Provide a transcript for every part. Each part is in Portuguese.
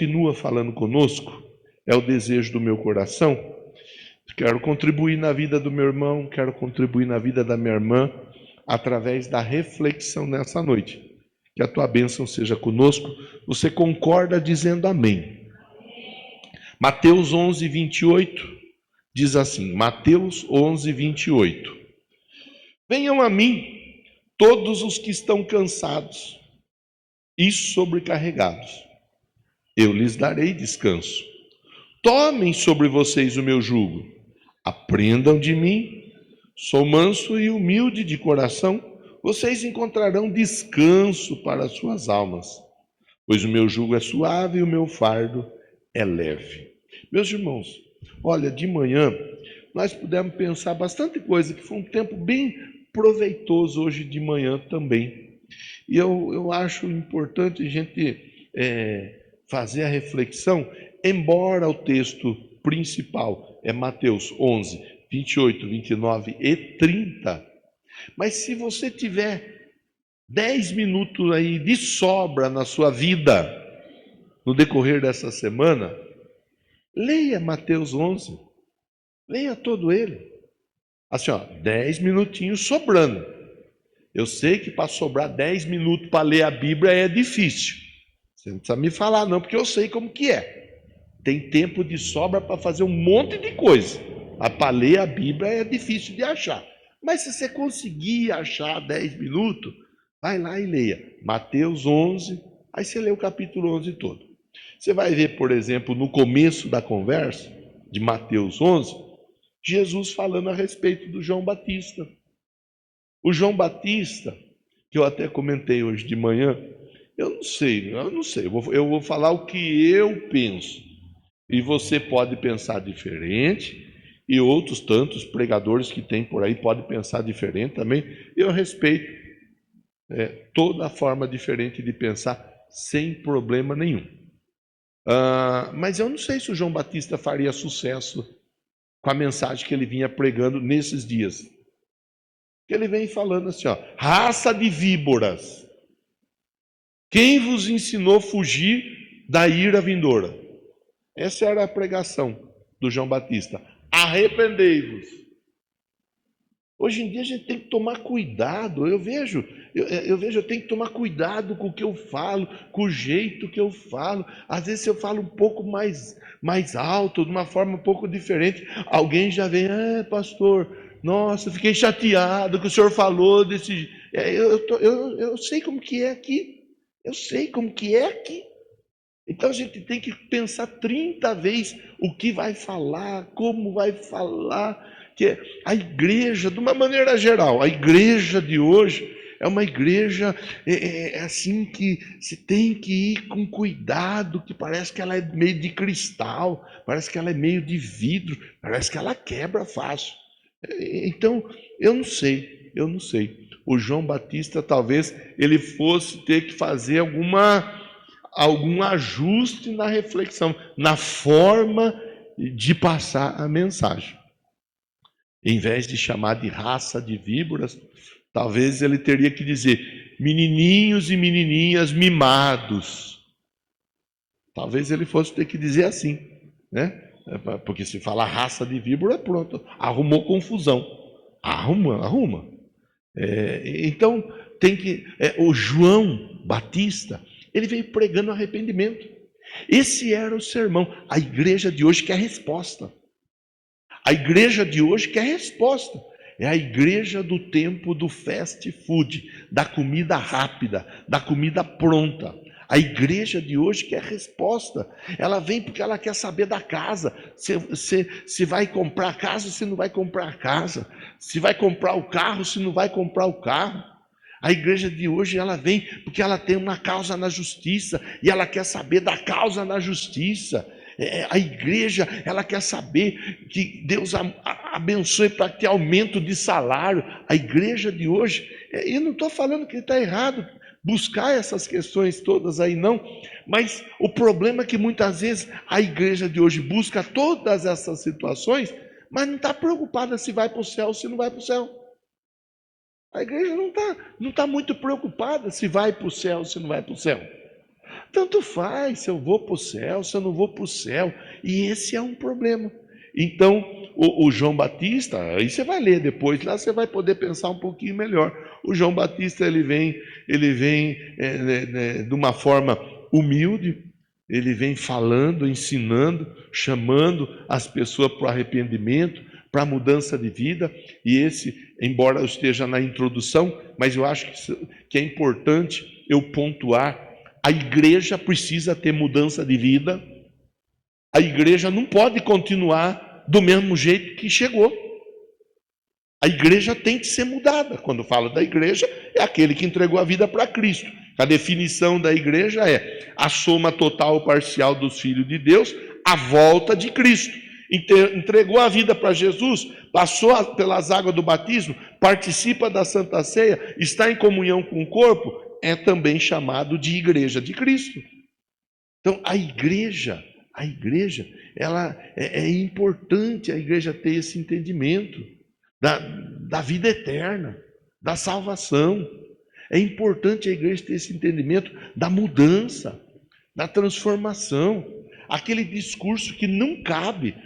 continua falando conosco, é o desejo do meu coração. Quero contribuir na vida do meu irmão, quero contribuir na vida da minha irmã, através da reflexão nessa noite. Que a tua bênção seja conosco. Você concorda dizendo amém? Mateus 11, 28 diz assim, Mateus 11, 28. Venham a mim todos os que estão cansados e sobrecarregados, eu lhes darei descanso. Tomem sobre vocês o meu jugo, aprendam de mim, sou manso e humilde de coração, vocês encontrarão descanso para as suas almas, pois o meu jugo é suave e o meu fardo é leve. Meus irmãos, olha, de manhã nós pudemos pensar bastante coisa, que foi um tempo bem proveitoso hoje de manhã também. E eu acho importante a gente fazer a reflexão, embora o texto principal é Mateus 11, 28, 29 e 30, mas se você tiver 10 minutos aí de sobra na sua vida, no decorrer dessa semana, leia Mateus 11, leia todo ele. Assim, 10 minutinhos sobrando. Eu sei que para sobrar 10 minutos para ler a Bíblia é difícil. Você não precisa me falar não, porque eu sei como que é. Tem tempo de sobra para fazer um monte de coisa. Para ler a Bíblia é difícil de achar. Mas se você conseguir achar 10 minutos, vai lá e leia Mateus 11, aí você lê o capítulo 11 todo. Você vai ver, por exemplo, no começo da conversa de Mateus 11, Jesus falando a respeito do João Batista. O João Batista, que eu até comentei hoje de manhã, eu não sei, eu vou falar o que eu penso. E você pode pensar diferente, e outros tantos pregadores que tem por aí podem pensar diferente também. Eu respeito toda a forma diferente de pensar, sem problema nenhum. Mas eu não sei se o João Batista faria sucesso com a mensagem que ele vinha pregando nesses dias. Ele vem falando assim, raça de víboras, quem vos ensinou a fugir da ira vindoura? Essa era a pregação do João Batista. Arrependei-vos. Hoje em dia a gente tem que tomar cuidado. Eu vejo, eu tenho que tomar cuidado com o que eu falo, com o jeito que eu falo. Às vezes eu falo um pouco mais alto, de uma forma um pouco diferente. Alguém já vem, pastor, nossa, fiquei chateado que o senhor falou desse. Eu sei como que é aqui. Eu sei como que é aqui. Então a gente tem que pensar 30 vezes o que vai falar, como vai falar. Que a igreja, de uma maneira geral, a igreja de hoje é uma igreja assim que se tem que ir com cuidado, que parece que ela é meio de cristal, parece que ela é meio de vidro, parece que ela quebra fácil. Então, eu não sei. O João Batista talvez ele fosse ter que fazer algum ajuste na reflexão, na forma de passar a mensagem. Em vez de chamar de raça de víboras, talvez ele teria que dizer menininhos e menininhas mimados. Talvez ele fosse ter que dizer assim, né? Porque se falar raça de víbora, pronto, arrumou confusão. Arruma. Então, tem que... o João Batista, ele veio pregando arrependimento. Esse era o sermão. A igreja de hoje quer resposta. A igreja de hoje quer resposta. É a igreja do tempo do fast food, da comida rápida, da comida pronta. A igreja de hoje quer resposta. Ela vem porque ela quer saber da casa. Se vai comprar casa, se não vai comprar casa. Se vai comprar o carro, se não vai comprar o carro. A igreja de hoje, ela vem porque ela tem uma causa na justiça e ela quer saber da causa na justiça. A igreja, ela quer saber que Deus abençoe para ter aumento de salário. A igreja de hoje, eu não estou falando que está errado buscar essas questões todas aí não, mas o problema é que muitas vezes a igreja de hoje busca todas essas situações, mas não está preocupada se vai para o céu ou se não vai para o céu. A igreja não está muito preocupada se vai para o céu ou se não vai para o céu. Tanto faz se eu vou para o céu, se eu não vou para o céu. E esse é um problema. Então, o João Batista, aí você vai ler depois, lá você vai poder pensar um pouquinho melhor. O João Batista, ele vem de uma forma humilde, ele vem falando, ensinando, chamando as pessoas para o arrependimento, para a mudança de vida. E esse, embora eu esteja na introdução, mas eu acho que é importante eu pontuar, a igreja precisa ter mudança de vida. A igreja não pode continuar do mesmo jeito que chegou. A igreja tem que ser mudada. Quando falo da igreja, é aquele que entregou a vida para Cristo. A definição da igreja é a soma total ou parcial dos filhos de Deus, a volta de Cristo. Entregou a vida para Jesus, passou pelas águas do batismo, participa da Santa Ceia, está em comunhão com o corpo, é também chamado de igreja de Cristo. Então, a igreja, ela é importante a igreja ter esse entendimento da vida eterna, da salvação. É importante a igreja ter esse entendimento da mudança, da transformação. Aquele discurso que não cabe,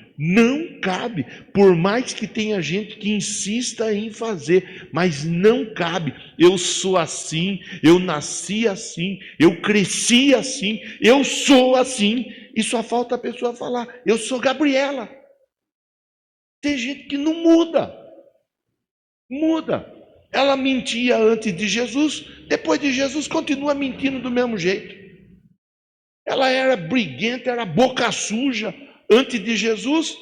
por mais que tenha gente que insista em fazer, mas não cabe. Eu sou assim, eu nasci assim, eu cresci assim, eu sou assim. E só falta a pessoa falar, eu sou Gabriela. Tem gente que não muda. Ela mentia antes de Jesus, depois de Jesus continua mentindo do mesmo jeito. Ela era briguenta, era boca suja antes de Jesus,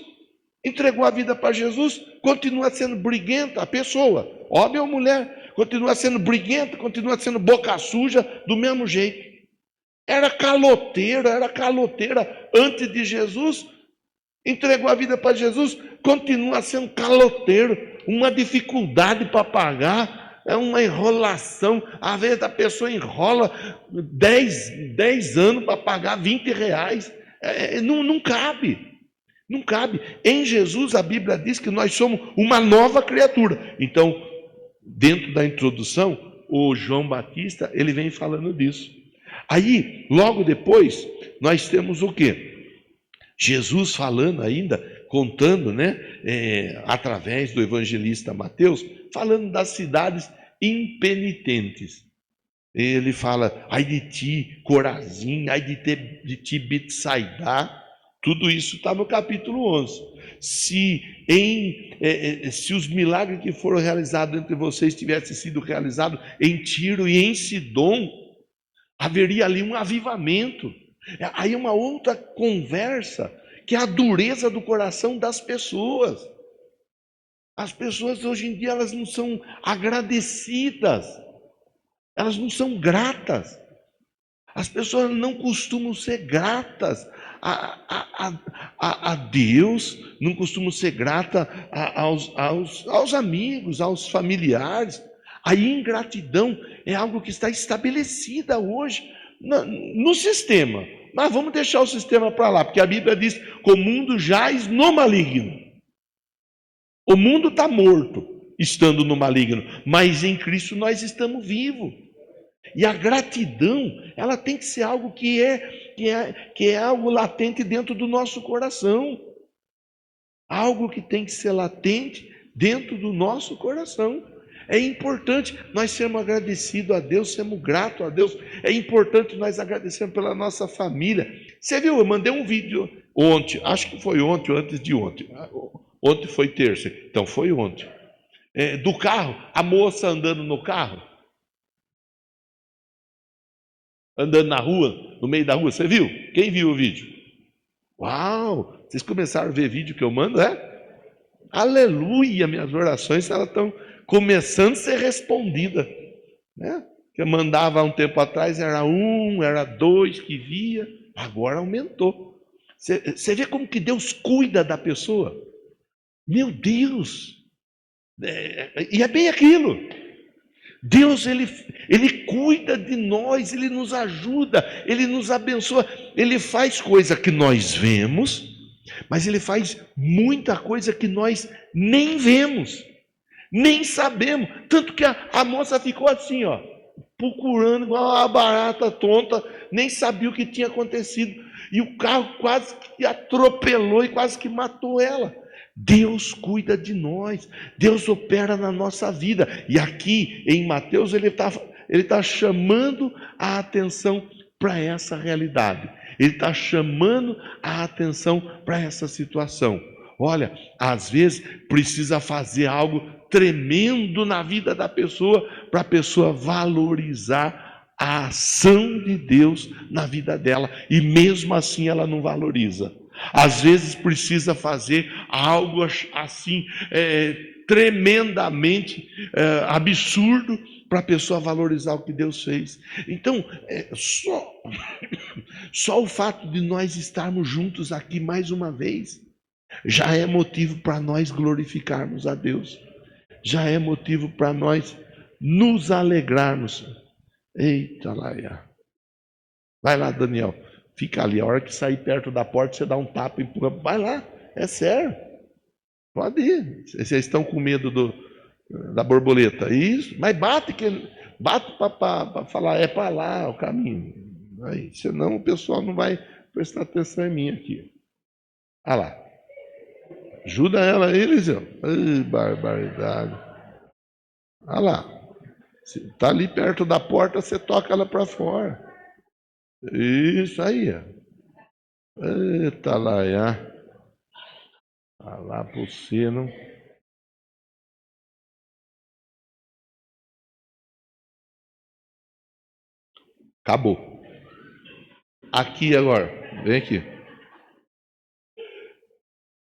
entregou a vida para Jesus, continua sendo briguenta a pessoa, homem ou mulher, continua sendo briguenta, continua sendo boca suja do mesmo jeito. Era caloteira antes de Jesus, entregou a vida para Jesus, continua sendo caloteiro, uma dificuldade para pagar, é uma enrolação. Às vezes a pessoa enrola 10 anos para pagar R$20. Não cabe. Em Jesus a Bíblia diz que nós somos uma nova criatura. Então, dentro da introdução, o João Batista, ele vem falando disso. Aí, logo depois, nós temos o quê? Jesus falando ainda, contando, através do evangelista Mateus, falando das cidades impenitentes. Ele fala, ai de ti, Corazim, ai de ti, Betsaida. Tudo isso está no capítulo 11. Se os milagres que foram realizados entre vocês tivessem sido realizados em Tiro e em Sidom, haveria ali um avivamento. Aí uma outra conversa, que é a dureza do coração das pessoas. As pessoas hoje em dia, elas não são agradecidas, elas não são gratas. As pessoas não costumam ser gratas a Deus, não costumam ser gratas aos amigos, aos familiares. A ingratidão é algo que está estabelecida hoje no sistema. Mas vamos deixar o sistema para lá, porque a Bíblia diz que o mundo jaz no maligno. O mundo está morto, estando no maligno, mas em Cristo nós estamos vivos. E a gratidão, ela tem que ser algo que é algo latente dentro do nosso coração. Algo que tem que ser latente dentro do nosso coração. É importante nós sermos agradecidos a Deus, sermos gratos a Deus. É importante nós agradecermos pela nossa família. Você viu, eu mandei um vídeo ontem, acho que foi ontem ou antes de ontem. Ontem foi terça, então foi ontem. Do carro, a moça andando no carro. Andando na rua, no meio da rua, você viu? Quem viu o vídeo? Uau! Vocês começaram a ver vídeo que eu mando, Aleluia! Minhas orações, elas estão começando a ser respondidas, Que eu mandava há um tempo atrás, era 1, era 2 que via, agora aumentou. Você vê como que Deus cuida da pessoa? Meu Deus! E é bem aquilo. Deus, ele cuida de nós, Ele nos ajuda, Ele nos abençoa. Ele faz coisa que nós vemos, mas Ele faz muita coisa que nós nem vemos, nem sabemos. Tanto que a moça ficou assim, procurando igual uma barata tonta, nem sabia o que tinha acontecido. E o carro quase que atropelou e quase que matou ela. Deus cuida de nós, Deus opera na nossa vida. E aqui em Mateus ele está chamando a atenção para essa realidade. Ele está chamando a atenção para essa situação. Olha, às vezes precisa fazer algo tremendo na vida da pessoa para a pessoa valorizar a ação de Deus na vida dela. E mesmo assim ela não valoriza. Às vezes precisa fazer algo assim tremendamente absurdo para a pessoa valorizar o que Deus fez. Então, só o fato de nós estarmos juntos aqui mais uma vez já é motivo para nós glorificarmos a Deus. Já é motivo para nós nos alegrarmos. Eita, Laia. Vai lá, Daniel. Fica ali. A hora que sair perto da porta, você dá um tapa e empurra. Vai lá. É sério. Pode ir. Vocês estão com medo da borboleta. Isso. Mas bate para falar. É para lá o caminho. Aí, senão o pessoal não vai prestar atenção em mim aqui. Olha lá. Ajuda ela aí, Eliseu. Ai, barbaridade. Olha lá. Está ali perto da porta, você toca ela para fora. Isso aí. Eita, Laia. Olha lá para o sino. Acabou. Aqui agora. Vem aqui.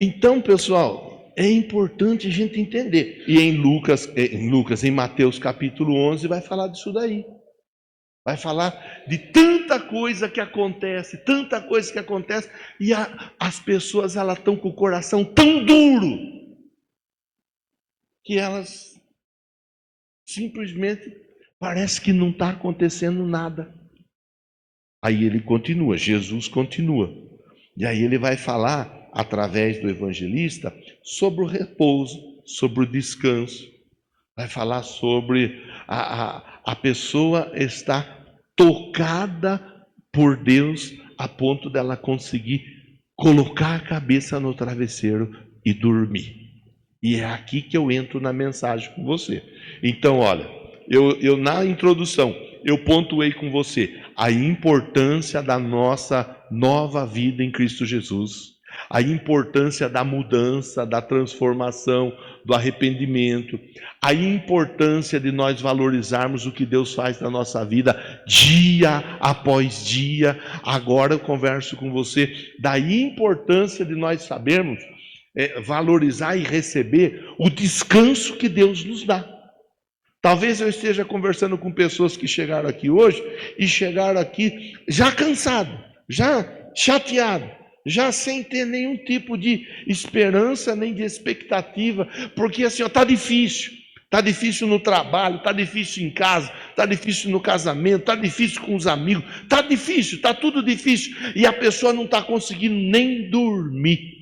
Então, pessoal, é importante a gente entender. E em Mateus capítulo 11, vai falar disso daí. Vai falar de tanta coisa que acontece, e as pessoas elas estão com o coração tão duro que elas simplesmente parece que não está acontecendo nada. Aí ele continua, Jesus continua. E aí ele vai falar, através do evangelista, sobre o repouso, sobre o descanso. Vai falar sobre a pessoa estar tocada por Deus a ponto dela conseguir colocar a cabeça no travesseiro e dormir. E é aqui que eu entro na mensagem com você. Então, olha, eu na introdução, eu pontuei com você a importância da nossa nova vida em Cristo Jesus. A importância da mudança, da transformação, do arrependimento, a importância de nós valorizarmos o que Deus faz na nossa vida dia após dia. Agora eu converso com você da importância de nós sabermos valorizar e receber o descanso que Deus nos dá. Talvez eu esteja conversando com pessoas que chegaram aqui hoje e chegaram aqui já cansado, já chateado, já sem ter nenhum tipo de esperança nem de expectativa, porque assim, está difícil. Está difícil no trabalho, está difícil em casa, está difícil no casamento, está difícil com os amigos, está difícil, está tudo difícil. E a pessoa não está conseguindo nem dormir.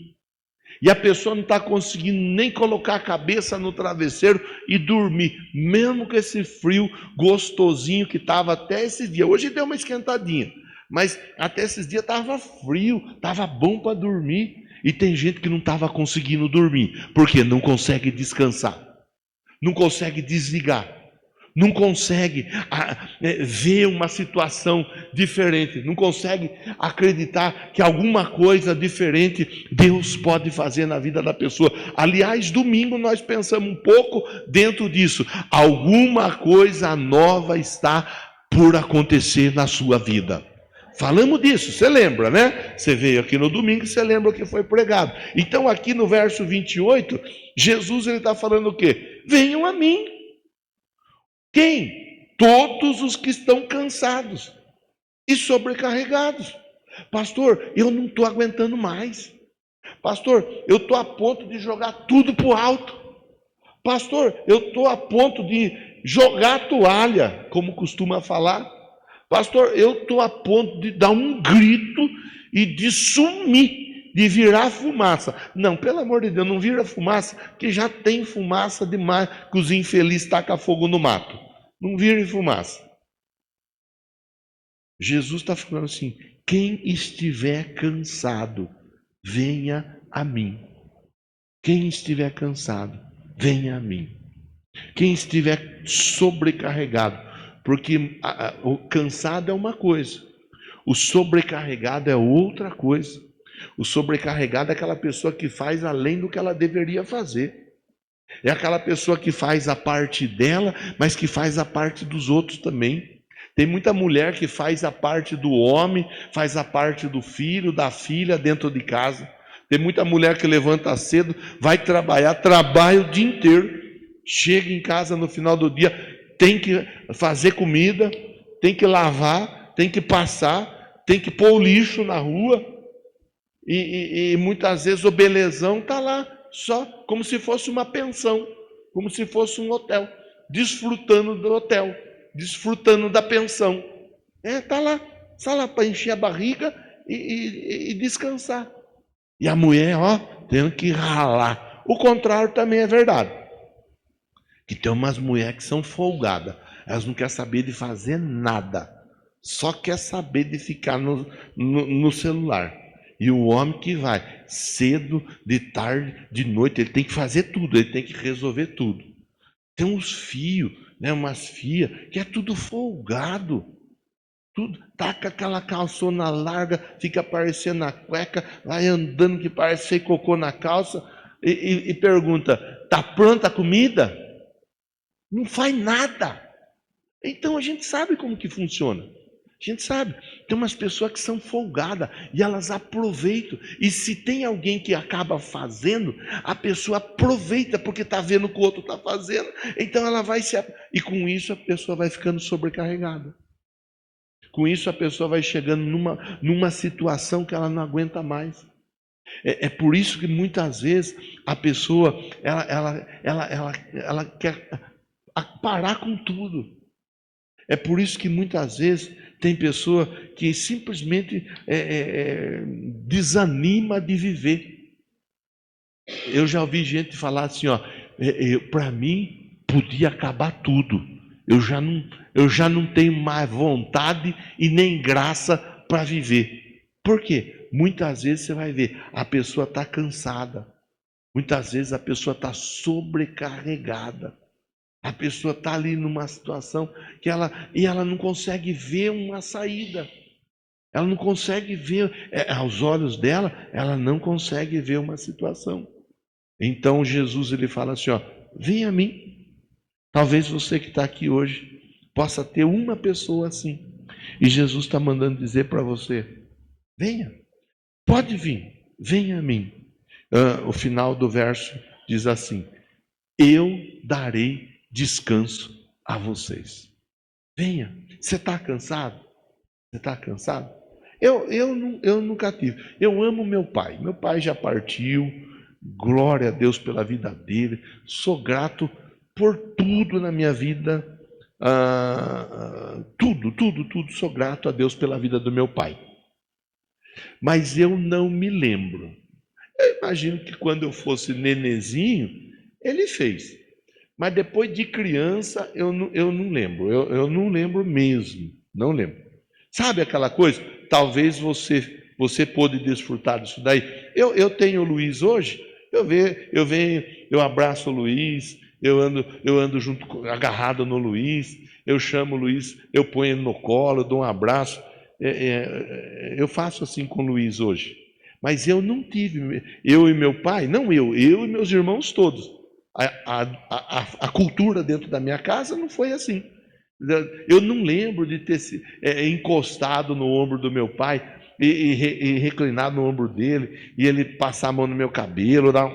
E a pessoa não está conseguindo nem colocar a cabeça no travesseiro e dormir, mesmo com esse frio gostosinho que estava até esses dias. Hoje deu uma esquentadinha, mas até esses dias estava frio, estava bom para dormir. E tem gente que não estava conseguindo dormir, porque não consegue descansar, não consegue desligar, não consegue ver uma situação diferente, não consegue acreditar que alguma coisa diferente Deus pode fazer na vida da pessoa. Aliás, domingo nós pensamos um pouco dentro disso. Alguma coisa nova está por acontecer na sua vida. Falamos disso, você lembra, né? Você veio aqui no domingo e você lembra o que foi pregado. Então aqui no verso 28, Jesus está falando o quê? Venham a mim. Quem? Todos os que estão cansados e sobrecarregados. Pastor, eu não estou aguentando mais. Pastor, eu estou a ponto de jogar tudo para o alto. Pastor, eu estou a ponto de jogar a toalha, como costuma falar. Pastor, eu estou a ponto de dar um grito e de sumir, de virar fumaça. Não, pelo amor de Deus, não vira fumaça, que já tem fumaça demais que os infelizes tacam fogo no mato. Não vire fumaça. Jesus está falando assim: quem estiver cansado, venha a mim. Quem estiver cansado, venha a mim. Quem estiver sobrecarregado, porque o cansado é uma coisa, o sobrecarregado é outra coisa. O sobrecarregado é aquela pessoa que faz além do que ela deveria fazer. É aquela pessoa que faz a parte dela, mas que faz a parte dos outros também. Tem muita mulher que faz a parte do homem, faz a parte do filho, da filha dentro de casa. Tem muita mulher que levanta cedo, vai trabalhar, trabalha o dia inteiro, chega em casa no final do dia, tem que fazer comida, tem que lavar, tem que passar, tem que pôr o lixo na rua, e muitas vezes o belezão está lá, só como se fosse uma pensão, como se fosse um hotel, desfrutando do hotel, desfrutando da pensão. Está lá para encher a barriga e descansar. E a mulher, ó, tendo que ralar. O contrário também é verdade. Que tem umas mulheres que são folgadas, elas não querem saber de fazer nada, só quer saber de ficar no celular. E o homem que vai cedo, de tarde, de noite, ele tem que fazer tudo, ele tem que resolver tudo. Tem uns fios, né, umas fias, que é tudo folgado. Tudo, taca aquela calçona larga, fica parecendo a cueca, vai andando que parece sem cocô na calça, e pergunta: tá pronta a comida? Não faz nada. Então a gente sabe como que funciona. A gente sabe. Tem umas pessoas que são folgadas e elas aproveitam. E se tem alguém que acaba fazendo, a pessoa aproveita porque está vendo o que o outro está fazendo. Então ela vai se. E com isso a pessoa vai ficando sobrecarregada. Com isso a pessoa vai chegando numa situação que ela não aguenta mais. É por isso que muitas vezes a pessoa ela quer parar com tudo. É por isso que muitas vezes tem pessoa que simplesmente desanima de viver. Eu já ouvi gente falar assim, ó, para mim podia acabar tudo. Eu já não tenho mais vontade e nem graça para viver. Por quê? Muitas vezes você vai ver, a pessoa está cansada. Muitas vezes a pessoa está sobrecarregada. A pessoa está ali numa situação que ela não consegue ver uma saída. Ela não consegue ver, aos olhos dela, ela não consegue ver uma situação. Então Jesus ele fala assim, ó, vem a mim. Talvez você que está aqui hoje possa ter uma pessoa assim. E Jesus está mandando dizer para você, venha, pode vir, venha a mim. O final do verso diz assim, eu darei descanso a vocês. Venha. Você está cansado? Você está cansado? Eu nunca tive. Eu amo meu pai. Meu pai já partiu. Glória a Deus pela vida dele. Sou grato por tudo na minha vida. Tudo. Sou grato a Deus pela vida do meu pai. Mas eu não me lembro. Eu imagino que quando eu fosse nenezinho, ele fez. Mas depois de criança, eu não lembro. Eu não lembro mesmo. Não lembro. Sabe aquela coisa? Talvez você pôde desfrutar disso daí. Eu tenho o Luiz hoje. Eu venho, eu abraço o Luiz. Eu ando junto, agarrado no Luiz. Eu chamo o Luiz, eu ponho ele no colo, dou um abraço. Eu faço assim com o Luiz hoje. Mas eu não tive. Eu e meu pai, não eu e meus irmãos todos. A cultura dentro da minha casa não foi assim. Eu não lembro de ter encostado no ombro do meu pai e reclinado no ombro dele e ele passar a mão no meu cabelo, dar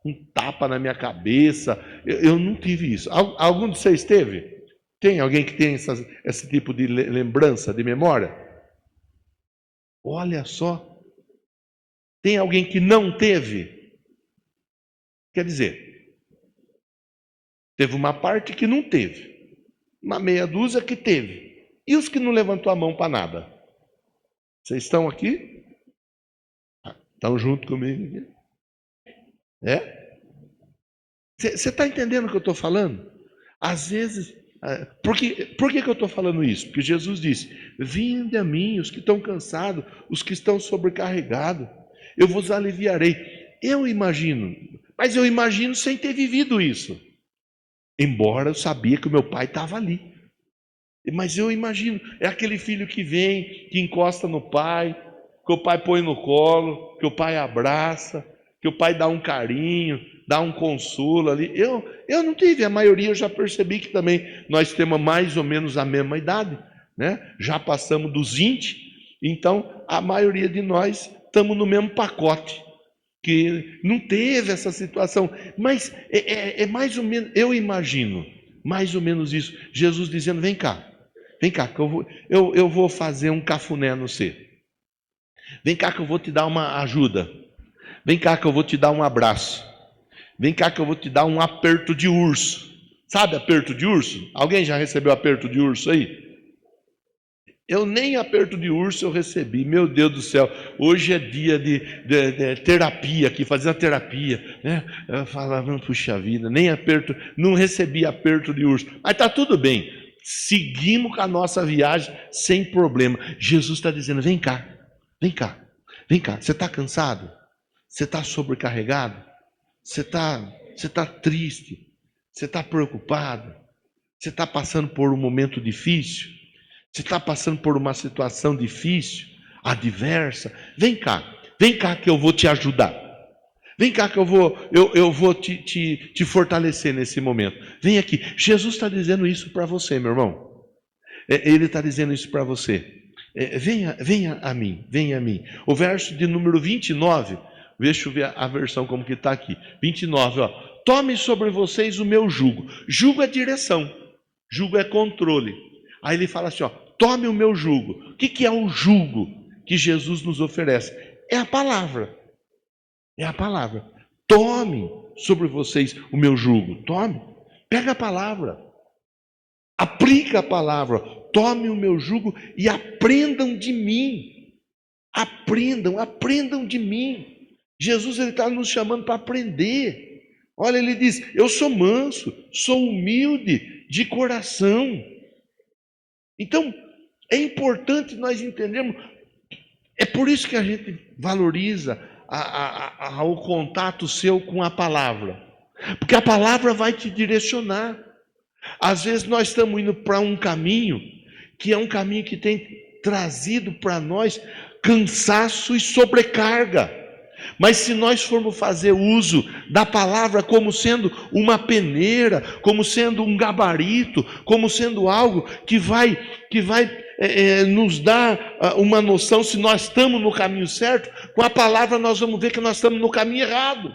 um tapa na minha cabeça. Eu não tive isso. Algum de vocês teve? Tem alguém que tem esse tipo de lembrança, de memória? Olha só. Tem alguém que não teve? Quer dizer, teve uma parte que não teve, uma meia dúzia que teve. E os que não levantou a mão para nada? Vocês estão aqui? Estão junto comigo aqui? É? Você está entendendo o que eu estou falando? Às vezes Por que eu estou falando isso? Porque Jesus disse: vinde a mim, os que estão cansados, os que estão sobrecarregados, eu vos aliviarei. Eu imagino, mas eu imagino sem ter vivido isso. Embora eu sabia que o meu pai estava ali. Mas eu imagino, é aquele filho que vem, que encosta no pai, que o pai põe no colo, que o pai abraça, que o pai dá um carinho, dá um consolo ali. Eu não tive, a maioria eu já percebi que também nós temos mais ou menos a mesma idade, né? Já passamos dos 20, então a maioria de nós estamos no mesmo pacote, que não teve essa situação, mas é mais ou menos, eu imagino, mais ou menos isso, Jesus dizendo: vem cá, que eu vou fazer um cafuné no você. Vem cá que eu vou te dar uma ajuda. Vem cá que eu vou te dar um abraço. Vem cá que eu vou te dar um aperto de urso. Sabe aperto de urso? Alguém já recebeu aperto de urso aí? Eu nem aperto de urso eu recebi. Meu Deus do céu. Hoje é dia de terapia aqui, fazer a terapia, né? Eu falava: puxa vida, nem aperto, não recebi aperto de urso. Mas está tudo bem. Seguimos com a nossa viagem sem problema. Jesus está dizendo: vem cá, vem cá, vem cá. Você está cansado? Você está sobrecarregado? Você tá triste? Você está preocupado? Você está passando por um momento difícil? Você está passando por uma situação difícil, adversa? Vem cá que eu vou te ajudar. Vem cá que eu vou te fortalecer nesse momento. Vem aqui. Jesus está dizendo isso para você, meu irmão. Ele está dizendo isso para você. Venha a mim, venha a mim. O verso de número 29, deixa eu ver a versão como que está aqui. 29, ó. Tome sobre vocês o meu jugo. Jugo é direção, jugo é controle. Aí ele fala assim, ó, tome o meu jugo. O que é o jugo que Jesus nos oferece? É a palavra. É a palavra. Tome sobre vocês o meu jugo. Tome. Pega a palavra. Aplica a palavra. Tome o meu jugo e aprendam de mim. Aprendam de mim. Jesus está nos chamando para aprender. Olha, ele diz: eu sou manso, sou humilde de coração. Então, é importante nós entendermos. É por isso que a gente valoriza o contato seu com a palavra, porque a palavra vai te direcionar. Às vezes nós estamos indo para um caminho que é um caminho que tem trazido para nós cansaço e sobrecarga, mas se nós formos fazer uso da palavra como sendo uma peneira, como sendo um gabarito, como sendo algo que vai nos dar uma noção se nós estamos no caminho certo, com a palavra nós vamos ver que nós estamos no caminho errado.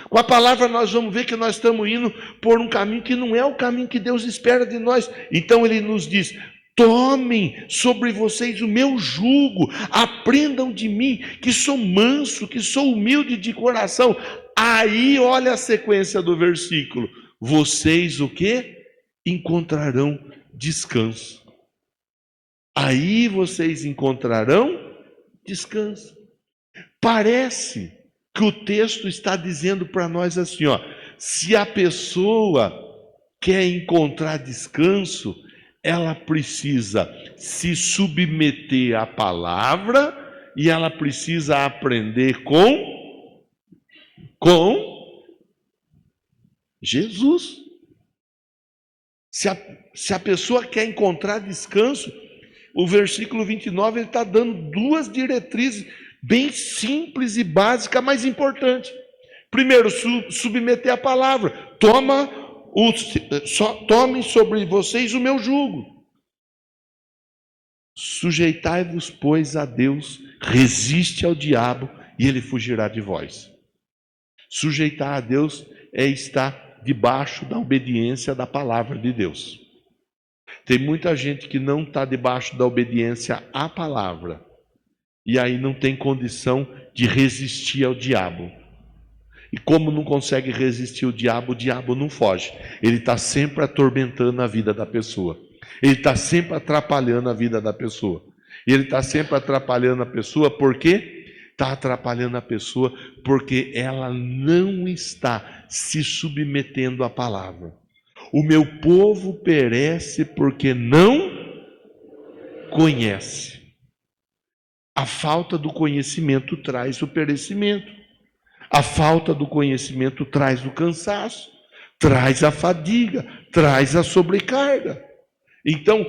Com a palavra nós vamos ver que nós estamos indo por um caminho que não é o caminho que Deus espera de nós. Então ele nos diz: tomem sobre vocês o meu jugo, aprendam de mim, que sou manso, que sou humilde de coração. Aí olha a sequência do versículo: vocês o quê? Encontrarão descanso. Aí vocês encontrarão descanso. Parece que o texto está dizendo para nós assim, ó: se a pessoa quer encontrar descanso, ela precisa se submeter à palavra e ela precisa aprender com Jesus. Se a pessoa quer encontrar descanso, o versículo 29 ele está dando duas diretrizes bem simples e básicas, mas importantes. Primeiro, submeter a palavra. Tomem sobre vocês o meu jugo. Sujeitai-vos, pois, a Deus, resiste ao diabo e ele fugirá de vós. Sujeitar a Deus é estar debaixo da obediência da palavra de Deus. Tem muita gente que não está debaixo da obediência à palavra e aí não tem condição de resistir ao diabo. E como não consegue resistir ao diabo, o diabo não foge. Ele está sempre atormentando a vida da pessoa. Ele está sempre atrapalhando a vida da pessoa. Ele está sempre atrapalhando a pessoa, por quê? Está atrapalhando a pessoa porque ela não está se submetendo à palavra. O meu povo perece porque não conhece. A falta do conhecimento traz o perecimento. A falta do conhecimento traz o cansaço, traz a fadiga, traz a sobrecarga. Então,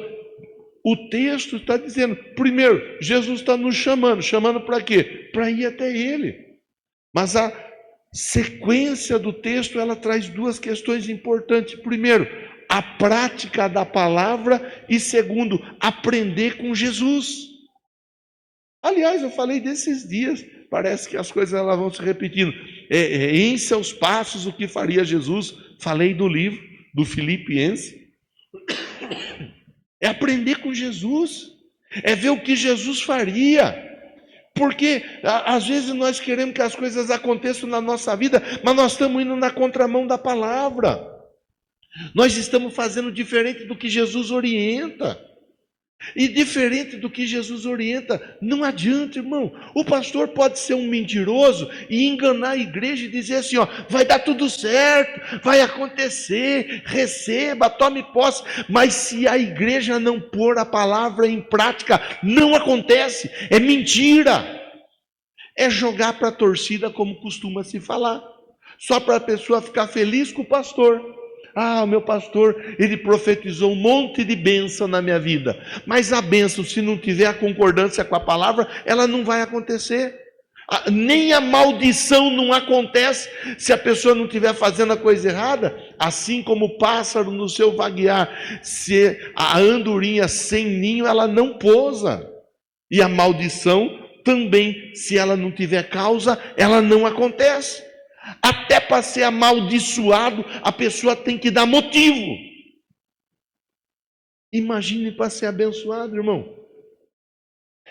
o texto está dizendo, primeiro, Jesus está nos chamando para quê? Para ir até Ele. Mas a sequência do texto, ela traz duas questões importantes. Primeiro, a prática da palavra e segundo, aprender com Jesus. Aliás, eu falei desses dias, parece que as coisas elas vão se repetindo. Em seus passos, o que faria Jesus? Falei do livro do Filipenses. É aprender com Jesus, é ver o que Jesus faria. Porque às vezes nós queremos que as coisas aconteçam na nossa vida, mas nós estamos indo na contramão da palavra. Nós estamos fazendo diferente do que Jesus orienta. E diferente do que Jesus orienta, não adianta, irmão. O pastor pode ser um mentiroso e enganar a igreja e dizer assim, ó, vai dar tudo certo, vai acontecer, receba, tome posse. Mas se a igreja não pôr a palavra em prática, não acontece, é mentira. É jogar para a torcida como costuma se falar, só para a pessoa ficar feliz com o pastor. Ah, o meu pastor, ele profetizou um monte de bênção na minha vida. Mas a bênção, se não tiver a concordância com a palavra, ela não vai acontecer. Nem a maldição não acontece se a pessoa não estiver fazendo a coisa errada. Assim como o pássaro no seu vaguear, se a andorinha sem ninho, ela não pousa. E a maldição também, se ela não tiver causa, ela não acontece. Até para ser amaldiçoado, a pessoa tem que dar motivo. Imagine para ser abençoado, irmão.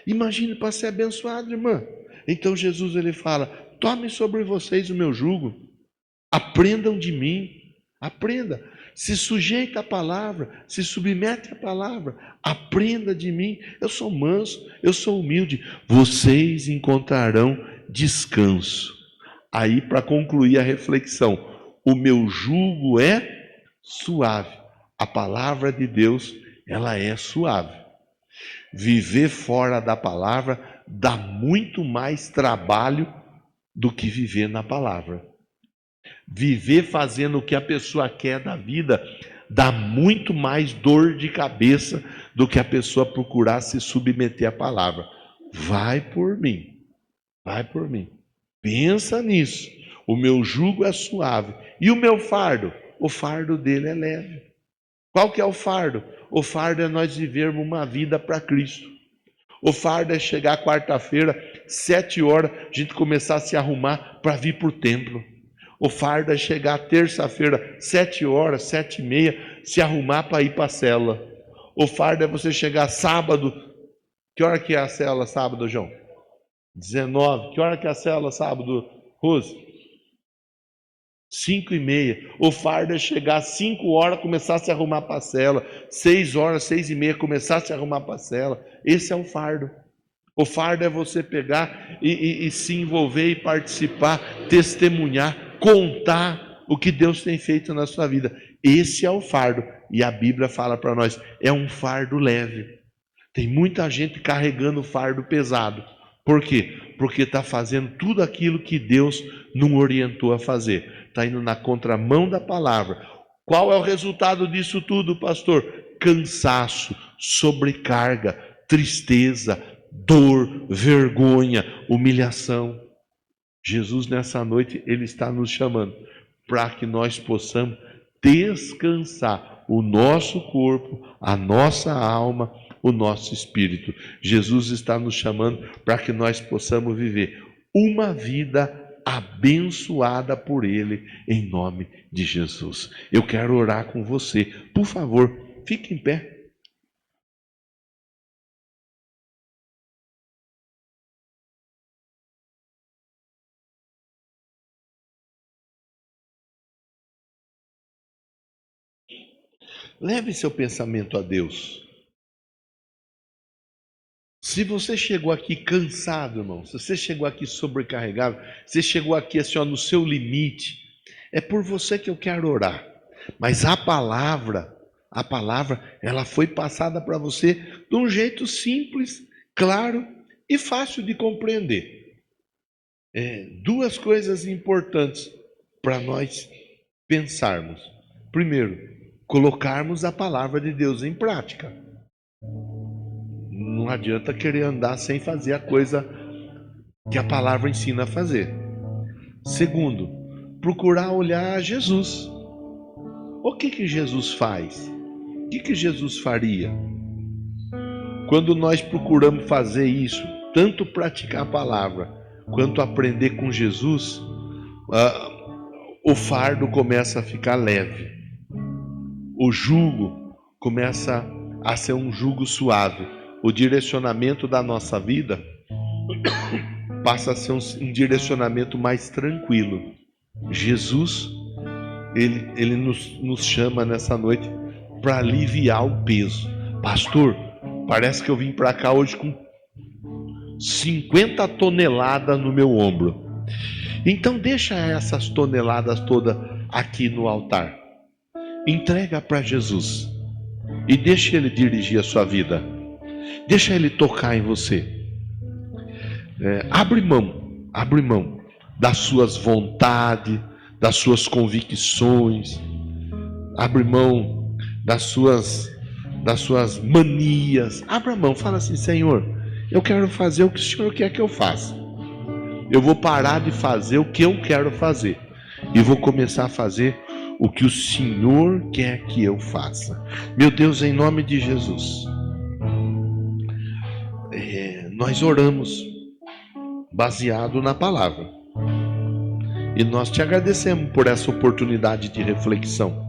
Imagine para ser abençoado, irmã. Então Jesus ele fala, tome sobre vocês o meu jugo. Aprendam de mim. Aprenda. Se sujeita à palavra, se submete à palavra. Aprenda de mim. Eu sou manso, eu sou humilde. Vocês encontrarão descanso. Aí, para concluir a reflexão, o meu jugo é suave. A palavra de Deus, ela é suave. Viver fora da palavra dá muito mais trabalho do que viver na palavra. Viver fazendo o que a pessoa quer da vida dá muito mais dor de cabeça do que a pessoa procurar se submeter à palavra. Vai por mim. Vai por mim. Pensa nisso. O meu jugo é suave. E o meu fardo? O fardo dele é leve. Qual que é o fardo? O fardo é nós vivermos uma vida para Cristo. O fardo é chegar quarta-feira, 7 horas, a gente começar a se arrumar para vir para o templo. O fardo é chegar terça-feira, 7 horas, 7h30, se arrumar para ir para a célula. O fardo é você chegar sábado. Que hora que é a célula sábado, João? 19. Que hora que é a célula sábado, Rose? 5h30. O fardo é chegar às 5 horas, começar a se arrumar para a célula. 6 horas, 6h30, começar a se arrumar para a célula. Esse é o fardo. O fardo é você pegar e se envolver e participar, testemunhar, contar o que Deus tem feito na sua vida. Esse é o fardo. E a Bíblia fala para nós, é um fardo leve. Tem muita gente carregando fardo pesado. Por quê? Porque está fazendo tudo aquilo que Deus não orientou a fazer. Está indo na contramão da palavra. Qual é o resultado disso tudo, pastor? Cansaço, sobrecarga, tristeza, dor, vergonha, humilhação. Jesus nessa noite, ele está nos chamando para que nós possamos descansar o nosso corpo, a nossa alma, o nosso espírito. Jesus está nos chamando para que nós possamos viver uma vida abençoada por Ele, em nome de Jesus. Eu quero orar com você. Por favor, fique em pé. Leve seu pensamento a Deus. Se você chegou aqui cansado, irmão, se você chegou aqui sobrecarregado, você chegou aqui assim, ó, no seu limite, é por você que eu quero orar. Mas a palavra, ela foi passada para você de um jeito simples, claro e fácil de compreender. Duas coisas importantes para nós pensarmos. Primeiro, colocarmos a palavra de Deus em prática. Não adianta querer andar sem fazer a coisa que a palavra ensina a fazer. Segundo, procurar olhar a Jesus. O que Jesus faz? O que Jesus faria? Quando nós procuramos fazer isso, tanto praticar a palavra, quanto aprender com Jesus, o fardo começa a ficar leve. O jugo começa a ser um jugo suave. O direcionamento da nossa vida passa a ser um direcionamento mais tranquilo. Jesus, ele nos chama nessa noite para aliviar o peso. Pastor, parece que eu vim para cá hoje com 50 toneladas no meu ombro. Então deixa essas toneladas todas aqui no altar. Entrega para Jesus e deixa Ele dirigir a sua vida. Deixa Ele tocar em você. Abre mão das suas vontades, das suas convicções. Abre mão das suas manias. Abra mão, fala assim: Senhor, eu quero fazer o que o Senhor quer que eu faça. Eu vou parar de fazer o que eu quero fazer e vou começar a fazer o que o Senhor quer que eu faça. Meu Deus, em nome de Jesus, nós oramos baseado na palavra e nós te agradecemos por essa oportunidade de reflexão,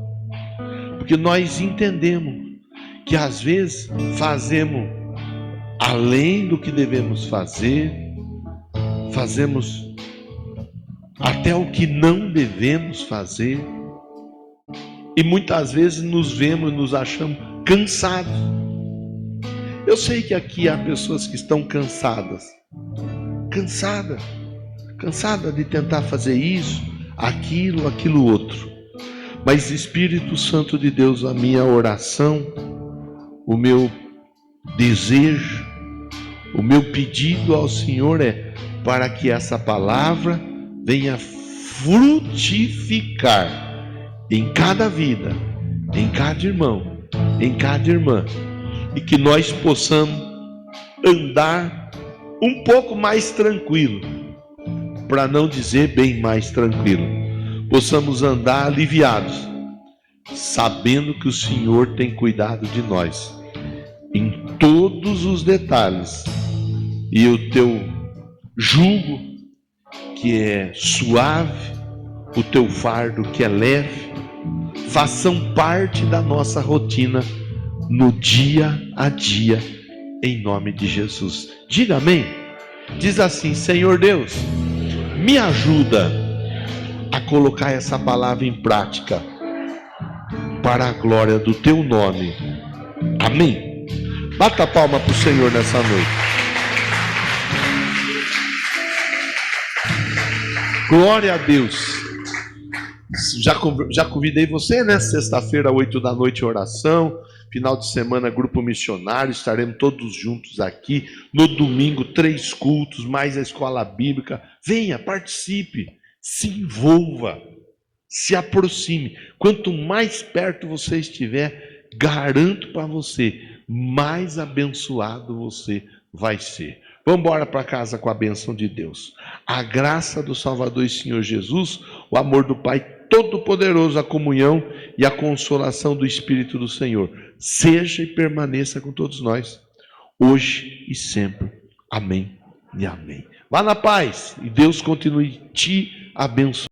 porque nós entendemos que às vezes fazemos além do que devemos fazer, fazemos até o que não devemos fazer, e muitas vezes nos vemos e nos achamos cansados. Eu sei que aqui há pessoas que estão cansadas de tentar fazer isso, aquilo outro. Mas Espírito Santo de Deus, a minha oração, o meu desejo, o meu pedido ao Senhor é para que essa palavra venha frutificar em cada vida, em cada irmão, em cada irmã, e que nós possamos andar um pouco mais tranquilo, para não dizer bem mais tranquilo. Possamos andar aliviados, sabendo que o Senhor tem cuidado de nós em todos os detalhes, e o teu jugo que é suave, o teu fardo que é leve, façam parte da nossa rotina no dia a dia, em nome de Jesus. Diga amém. Diz assim: Senhor Deus, me ajuda a colocar essa palavra em prática para a glória do teu nome. Amém. Bata a palma para o Senhor nessa noite. Glória a Deus. Já convidei você, né? Sexta-feira, 8 da noite, oração. Final de semana, grupo missionário. Estaremos todos juntos aqui. No domingo, 3 cultos, mais a escola bíblica. Venha, participe, se envolva, se aproxime. Quanto mais perto você estiver, garanto para você, mais abençoado você vai ser. Vamos embora para casa com a bênção de Deus. A graça do Salvador e Senhor Jesus, o amor do Pai Todo-Poderoso, a comunhão e a consolação do Espírito do Senhor, seja e permaneça com todos nós, hoje e sempre. Amém e amém. Vá na paz e Deus continue te abençoando.